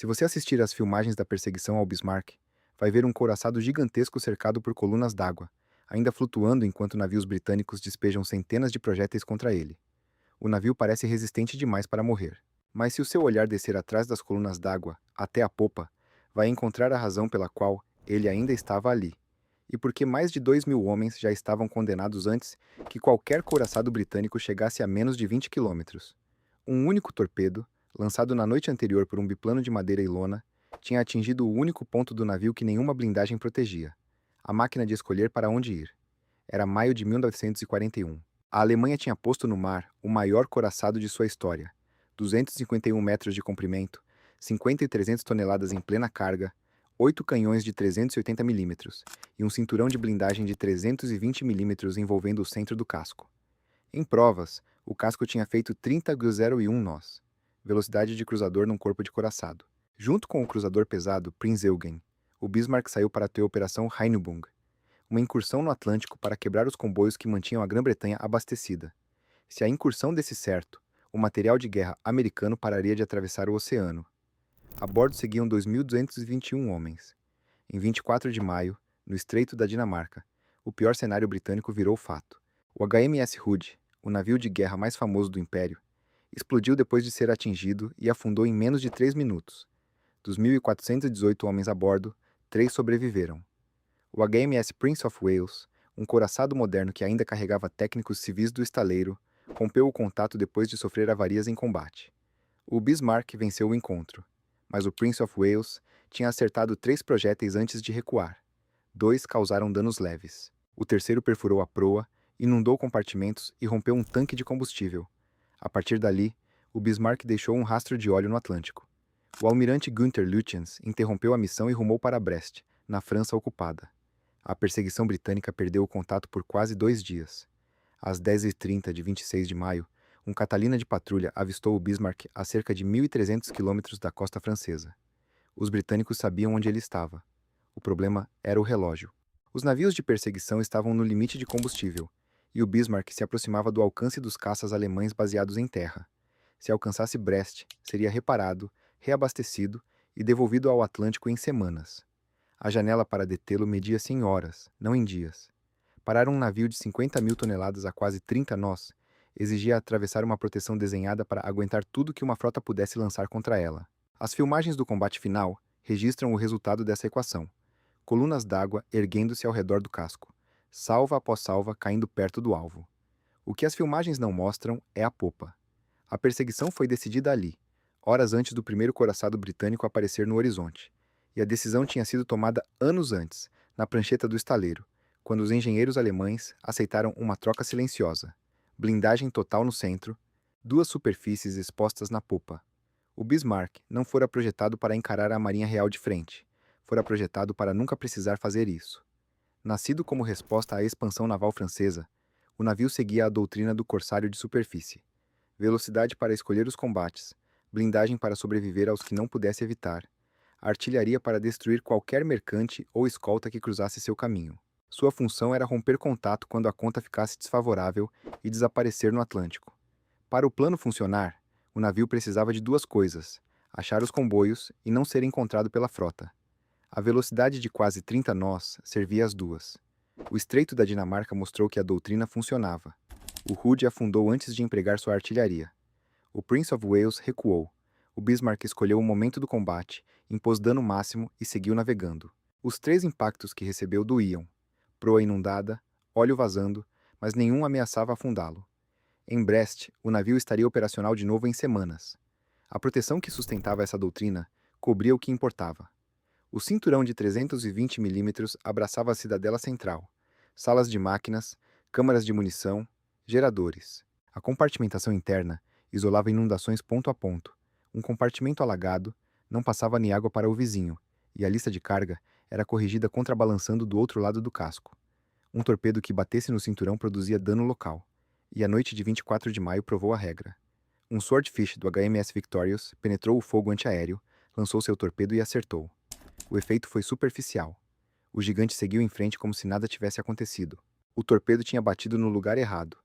Se você assistir às filmagens da perseguição ao Bismarck, vai ver um couraçado gigantesco cercado por colunas d'água, ainda flutuando enquanto navios britânicos despejam centenas de projéteis contra ele. O navio parece resistente demais para morrer. Mas se o seu olhar descer atrás das colunas d'água, até a popa, vai encontrar a razão pela qual ele ainda estava ali. E porque mais de 2.000 homens já estavam condenados antes que qualquer couraçado britânico chegasse a menos de 20 quilômetros. Um único torpedo, lançado na noite anterior por um biplano de madeira e lona, tinha atingido o único ponto do navio que nenhuma blindagem protegia: a máquina de escolher para onde ir. Era maio de 1941. A Alemanha tinha posto no mar o maior couraçado de sua história: 251 metros de comprimento, 50 e 300 toneladas em plena carga, 8 canhões de 380 milímetros e um cinturão de blindagem de 320 milímetros envolvendo o centro do casco. Em provas, o casco tinha feito 30,01 nós, velocidade de cruzador num corpo de couraçado. Junto com o cruzador pesado Prinz Eugen, o Bismarck saiu para ter a Operação Rheinübung, uma incursão no Atlântico para quebrar os comboios que mantinham a Grã-Bretanha abastecida. Se a incursão desse certo, o material de guerra americano pararia de atravessar o oceano. A bordo seguiam 2.221 homens. Em 24 de maio, no Estreito da Dinamarca, o pior cenário britânico virou fato. O HMS Hood, o navio de guerra mais famoso do Império, explodiu depois de ser atingido e afundou em menos de 3 minutos. Dos 1.418 homens a bordo, 3 sobreviveram. O HMS Prince of Wales, um couraçado moderno que ainda carregava técnicos civis do estaleiro, rompeu o contato depois de sofrer avarias em combate. O Bismarck venceu o encontro, mas o Prince of Wales tinha acertado 3 projéteis antes de recuar. 2 causaram danos leves. O terceiro perfurou a proa, inundou compartimentos e rompeu um tanque de combustível. A partir dali, o Bismarck deixou um rastro de óleo no Atlântico. O almirante Günther Lütjens interrompeu a missão e rumou para Brest, na França ocupada. A perseguição britânica perdeu o contato por quase 2 dias. Às 10h30 de 26 de maio, um Catalina de patrulha avistou o Bismarck a cerca de 1.300 quilômetros da costa francesa. Os britânicos sabiam onde ele estava. O problema era o relógio. Os navios de perseguição estavam no limite de combustível, e o Bismarck se aproximava do alcance dos caças alemães baseados em terra. Se alcançasse Brest, seria reparado, reabastecido e devolvido ao Atlântico em semanas. A janela para detê-lo media-se em horas, não em dias. Parar um navio de 50.000 toneladas a quase 30 nós exigia atravessar uma proteção desenhada para aguentar tudo que uma frota pudesse lançar contra ela. As filmagens do combate final registram o resultado dessa equação: colunas d'água erguendo-se ao redor do casco, salva após salva caindo perto do alvo. O que as filmagens não mostram é a popa. A perseguição foi decidida ali, horas antes do primeiro couraçado britânico aparecer no horizonte, e a decisão tinha sido tomada anos antes, na prancheta do estaleiro, quando os engenheiros alemães aceitaram uma troca silenciosa: blindagem total no centro, 2 superfícies expostas na popa. O Bismarck não fora projetado para encarar a Marinha Real de frente, fora projetado para nunca precisar fazer isso. Nascido como resposta à expansão naval francesa, o navio seguia a doutrina do corsário de superfície: velocidade para escolher os combates, blindagem para sobreviver aos que não pudesse evitar, artilharia para destruir qualquer mercante ou escolta que cruzasse seu caminho. Sua função era romper contato quando a conta ficasse desfavorável e desaparecer no Atlântico. Para o plano funcionar, o navio precisava de 2 coisas: achar os comboios e não ser encontrado pela frota. A velocidade de quase 30 nós servia às duas. O Estreito da Dinamarca mostrou que a doutrina funcionava. O Hood afundou antes de empregar sua artilharia. O Prince of Wales recuou. O Bismarck escolheu o momento do combate, impôs dano máximo e seguiu navegando. Os 3 impactos que recebeu doíam: proa inundada, óleo vazando, mas nenhum ameaçava afundá-lo. Em Brest, o navio estaria operacional de novo em semanas. A proteção que sustentava essa doutrina cobria o que importava. O cinturão de 320 milímetros abraçava a cidadela central, salas de máquinas, câmaras de munição, geradores. A compartimentação interna isolava inundações ponto a ponto. Um compartimento alagado não passava nem água para o vizinho, e a lista de carga era corrigida contrabalançando do outro lado do casco. Um torpedo que batesse no cinturão produzia dano local, e a noite de 24 de maio provou a regra. Um Swordfish do HMS Victorious penetrou o fogo antiaéreo, lançou seu torpedo e acertou. O efeito foi superficial. O gigante seguiu em frente como se nada tivesse acontecido. O torpedo tinha batido no lugar errado.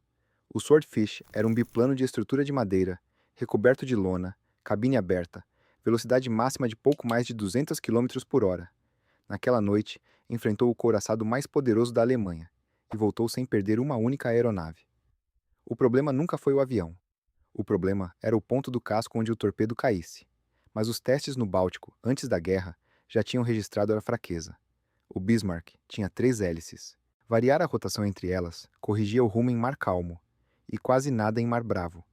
O Swordfish era um biplano de estrutura de madeira, recoberto de lona, cabine aberta, velocidade máxima de pouco mais de 200 quilômetros por hora. Naquela noite, enfrentou o couraçado mais poderoso da Alemanha e voltou sem perder uma única aeronave. O problema nunca foi o avião. O problema era o ponto do casco onde o torpedo caísse. Mas os testes no Báltico, antes da guerra, já tinham registrado a fraqueza. O Bismarck tinha 3 hélices. Variar a rotação entre elas corrigia o rumo em mar calmo, e quase nada em mar bravo.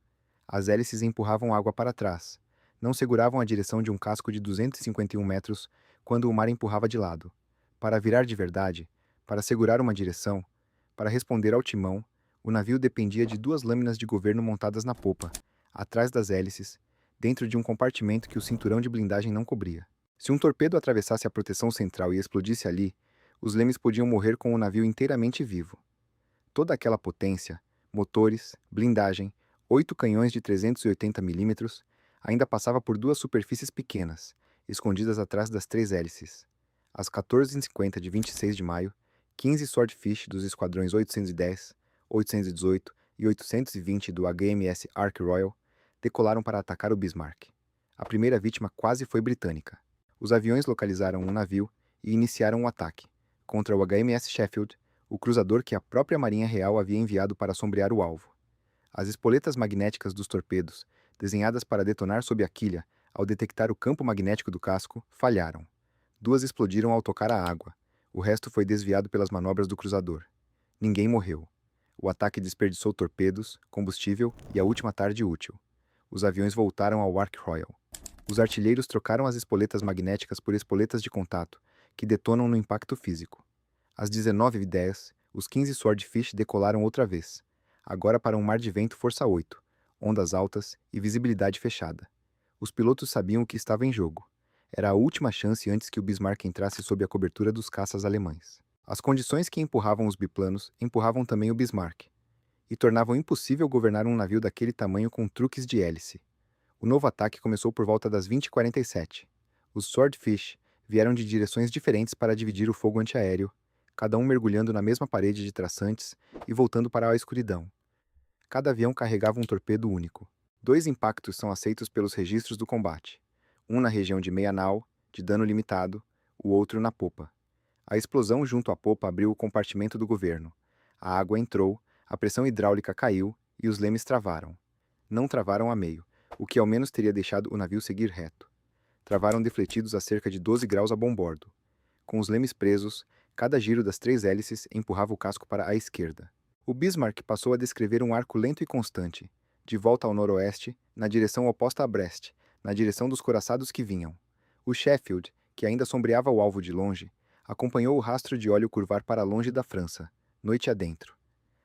As hélices empurravam água para trás. Não seguravam a direção de um casco de 251 metros quando o mar empurrava de lado. Para virar de verdade, para segurar uma direção, para responder ao timão, o navio dependia de 2 lâminas de governo montadas na popa, atrás das hélices, dentro de um compartimento que o cinturão de blindagem não cobria. Se um torpedo atravessasse a proteção central e explodisse ali, os lemes podiam morrer com o navio inteiramente vivo. Toda aquela potência, motores, blindagem, 8 canhões de 380 milímetros, ainda passava por 2 superfícies pequenas, escondidas atrás das 3 hélices. Às 14h50 de 26 de maio, 15 Swordfish dos esquadrões 810, 818 e 820 do HMS Ark Royal decolaram para atacar o Bismarck. A primeira vítima quase foi britânica. Os aviões localizaram um navio e iniciaram um ataque contra o HMS Sheffield, o cruzador que a própria Marinha Real havia enviado para sombrear o alvo. As espoletas magnéticas dos torpedos, desenhadas para detonar sob a quilha ao detectar o campo magnético do casco, falharam. 2 explodiram ao tocar a água. O resto foi desviado pelas manobras do cruzador. Ninguém morreu. O ataque desperdiçou torpedos, combustível e a última tarde útil. Os aviões voltaram ao Ark Royal. Os artilheiros trocaram as espoletas magnéticas por espoletas de contato, que detonam no impacto físico. Às 19h10, os 15 Swordfish decolaram outra vez, agora para um mar de vento força 8, ondas altas e visibilidade fechada. Os pilotos sabiam o que estava em jogo. Era a última chance antes que o Bismarck entrasse sob a cobertura dos caças alemães. As condições que empurravam os biplanos empurravam também o Bismarck, e tornavam impossível governar um navio daquele tamanho com truques de hélice. O novo ataque começou por volta das 20h47. Os Swordfish vieram de direções diferentes para dividir o fogo antiaéreo, cada um mergulhando na mesma parede de traçantes e voltando para a escuridão. Cada avião carregava um torpedo único. 2 impactos são aceitos pelos registros do combate. Um na região de meia nau, de dano limitado, o outro na popa. A explosão junto à popa abriu o compartimento do governo. A água entrou, a pressão hidráulica caiu e os lemes travaram. Não travaram a meio, o que ao menos teria deixado o navio seguir reto. Travaram defletidos a cerca de 12 graus a bombordo. Com os lemes presos, cada giro das 3 hélices empurrava o casco para a esquerda. O Bismarck passou a descrever um arco lento e constante, de volta ao noroeste, na direção oposta a Brest, na direção dos couraçados que vinham. O Sheffield, que ainda sombreava o alvo de longe, acompanhou o rastro de óleo curvar para longe da França, noite adentro.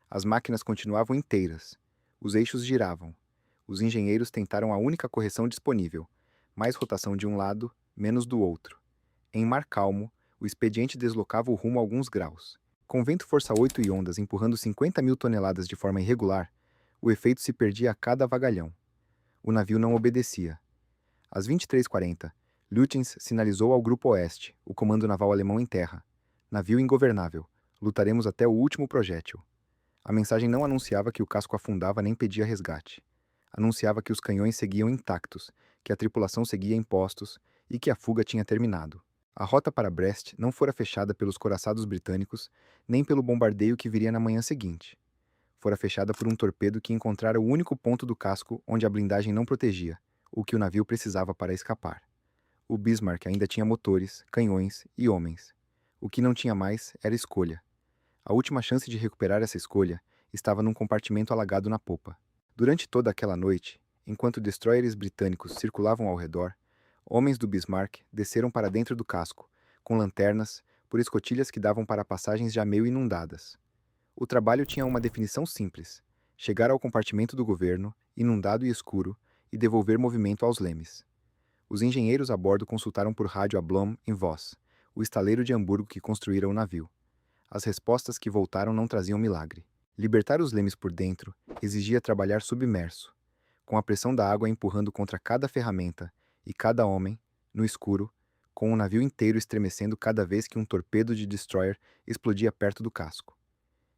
As máquinas continuavam inteiras. Os eixos giravam. Os engenheiros tentaram a única correção disponível: mais rotação de um lado, menos do outro. Em mar calmo, o expediente deslocava o rumo alguns graus. Com vento força 8 e ondas empurrando 50.000 toneladas de forma irregular, o efeito se perdia a cada vagalhão. O navio não obedecia. Às 23h40, Lütjens sinalizou ao Grupo Oeste, o comando naval alemão em terra: navio ingovernável, lutaremos até o último projétil. A mensagem não anunciava que o casco afundava nem pedia resgate. Anunciava que os canhões seguiam intactos, que a tripulação seguia em postos e que a fuga tinha terminado. A rota para Brest não fora fechada pelos couraçados britânicos, nem pelo bombardeio que viria na manhã seguinte. Fora fechada por um torpedo que encontrara o único ponto do casco onde a blindagem não protegia, o que o navio precisava para escapar. O Bismarck ainda tinha motores, canhões e homens. O que não tinha mais era escolha. A última chance de recuperar essa escolha estava num compartimento alagado na popa. Durante toda aquela noite, enquanto destroyers britânicos circulavam ao redor, homens do Bismarck desceram para dentro do casco, com lanternas, por escotilhas que davam para passagens já meio inundadas. O trabalho tinha uma definição simples: chegar ao compartimento do governo, inundado e escuro, e devolver movimento aos lemes. Os engenheiros a bordo consultaram por rádio a Blohm em Voss, o estaleiro de Hamburgo que construíra o navio. As respostas que voltaram não traziam milagre. Libertar os lemes por dentro exigia trabalhar submerso, com a pressão da água empurrando contra cada ferramenta e cada homem, no escuro, com o navio inteiro estremecendo cada vez que um torpedo de destroyer explodia perto do casco.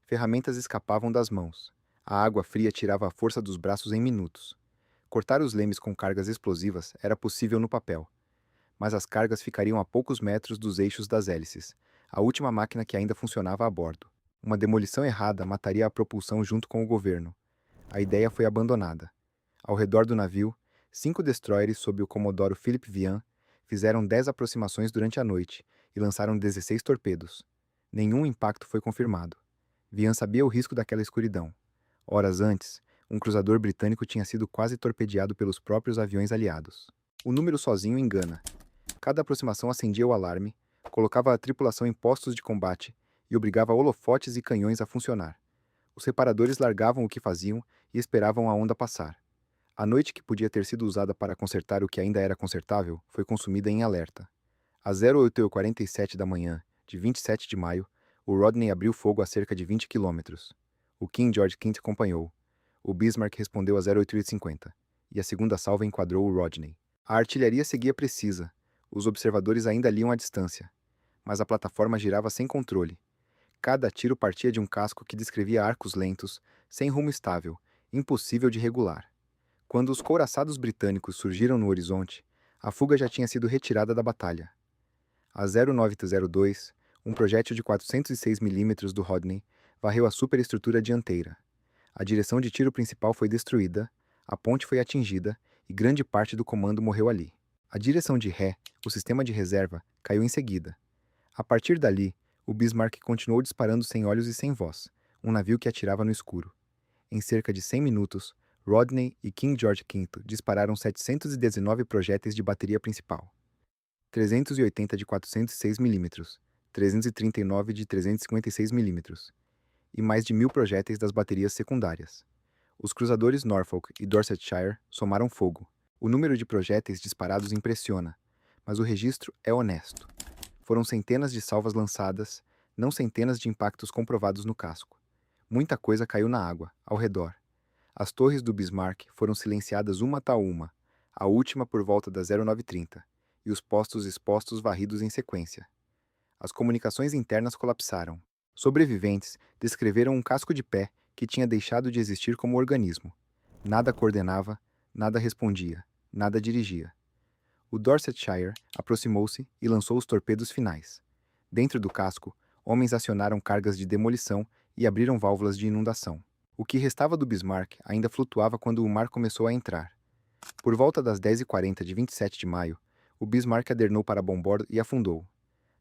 Ferramentas escapavam das mãos. A água fria tirava a força dos braços em minutos. Cortar os lemes com cargas explosivas era possível no papel, mas as cargas ficariam a poucos metros dos eixos das hélices, a última máquina que ainda funcionava a bordo. Uma demolição errada mataria a propulsão junto com o governo. A ideia foi abandonada. Ao redor do navio, 5 destroyers sob o comodoro Philip Vian fizeram 10 aproximações durante a noite e lançaram 16 torpedos. Nenhum impacto foi confirmado. Vian sabia o risco daquela escuridão. Horas antes, um cruzador britânico tinha sido quase torpedeado pelos próprios aviões aliados. O número sozinho engana. Cada aproximação acendia o alarme, colocava a tripulação em postos de combate e obrigava holofotes e canhões a funcionar. Os reparadores largavam o que faziam e esperavam a onda passar. A noite que podia ter sido usada para consertar o que ainda era consertável foi consumida em alerta. Às 08h47 da manhã, de 27 de maio, o Rodney abriu fogo a cerca de 20 quilômetros. O King George V acompanhou. O Bismarck respondeu a 08h50, e a segunda salva enquadrou o Rodney. A artilharia seguia precisa. Os observadores ainda liam à distância. Mas a plataforma girava sem controle. Cada tiro partia de um casco que descrevia arcos lentos, sem rumo estável, impossível de regular. Quando os couraçados britânicos surgiram no horizonte, a fuga já tinha sido retirada da batalha. A 0902, um projétil de 406 mm do Rodney varreu a superestrutura dianteira. A direção de tiro principal foi destruída, a ponte foi atingida e grande parte do comando morreu ali. A direção de ré, o sistema de reserva, caiu em seguida. A partir dali, o Bismarck continuou disparando sem olhos e sem voz, um navio que atirava no escuro. Em cerca de 100 minutos, Rodney e King George V dispararam 719 projéteis de bateria principal. 380 de 406 mm, 339 de 356 mm, e mais de 1.000 projéteis das baterias secundárias. Os cruzadores Norfolk e Dorsetshire somaram fogo. O número de projéteis disparados impressiona, mas o registro é honesto. Foram centenas de salvas lançadas, não centenas de impactos comprovados no casco. Muita coisa caiu na água, ao redor. As torres do Bismarck foram silenciadas uma a uma, a última por volta das 09h30, e os postos expostos varridos em sequência. As comunicações internas colapsaram. Sobreviventes descreveram um casco de pé que tinha deixado de existir como organismo. Nada coordenava, nada respondia, nada dirigia. O Dorsetshire aproximou-se e lançou os torpedos finais. Dentro do casco, homens acionaram cargas de demolição e abriram válvulas de inundação. O que restava do Bismarck ainda flutuava quando o mar começou a entrar. Por volta das 10h40 de 27 de maio, o Bismarck adernou para bombordo e afundou.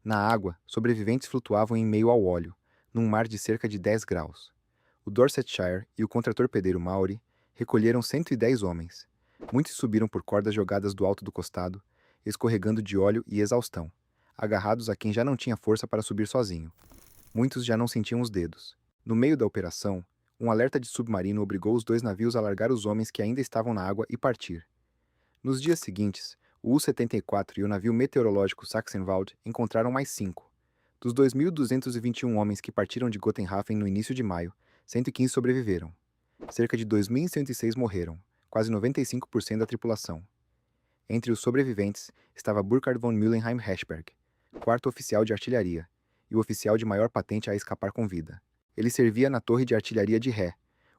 Na água, sobreviventes flutuavam em meio ao óleo, num mar de cerca de 10 graus. O Dorsetshire e o contratorpedeiro Maury recolheram 110 homens. Muitos subiram por cordas jogadas do alto do costado, escorregando de óleo e exaustão, agarrados a quem já não tinha força para subir sozinho. Muitos já não sentiam os dedos. No meio da operação, um alerta de submarino obrigou os dois navios a largar os homens que ainda estavam na água e partir. Nos dias seguintes, o U-74 e o navio meteorológico Sachsenwald encontraram mais 5. Dos 2.221 homens que partiram de Gotenhafen no início de maio, 115 sobreviveram. Cerca de 2.106 morreram, quase 95% da tripulação. Entre os sobreviventes estava Burkhard von Müllenheim-Herschberg, quarto oficial de artilharia, e o oficial de maior patente a escapar com vida. Ele servia na torre de artilharia de ré,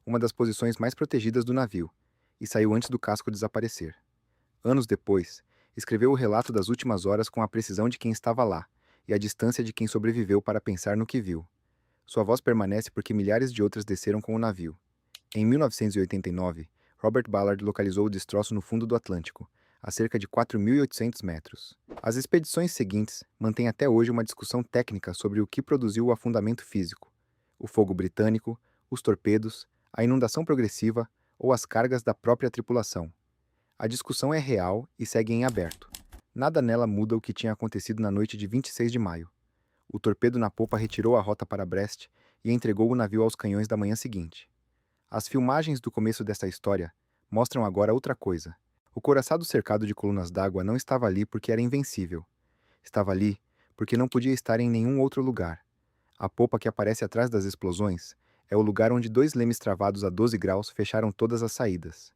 uma das posições mais protegidas do navio, e saiu antes do casco desaparecer. Anos depois, escreveu o relato das últimas horas com a precisão de quem estava lá e a distância de quem sobreviveu para pensar no que viu. Sua voz permanece porque milhares de outras desceram com o navio. Em 1989, Robert Ballard localizou o destroço no fundo do Atlântico, a cerca de 4.800 metros. As expedições seguintes mantêm até hoje uma discussão técnica sobre o que produziu o afundamento físico: o fogo britânico, os torpedos, a inundação progressiva ou as cargas da própria tripulação. A discussão é real e segue em aberto. Nada nela muda o que tinha acontecido na noite de 26 de maio. O torpedo na popa retirou a rota para Brest e entregou o navio aos canhões da manhã seguinte. As filmagens do começo desta história mostram agora outra coisa. O couraçado cercado de colunas d'água não estava ali porque era invencível. Estava ali porque não podia estar em nenhum outro lugar. A popa que aparece atrás das explosões é o lugar onde 2 lemes travados a 12 graus fecharam todas as saídas.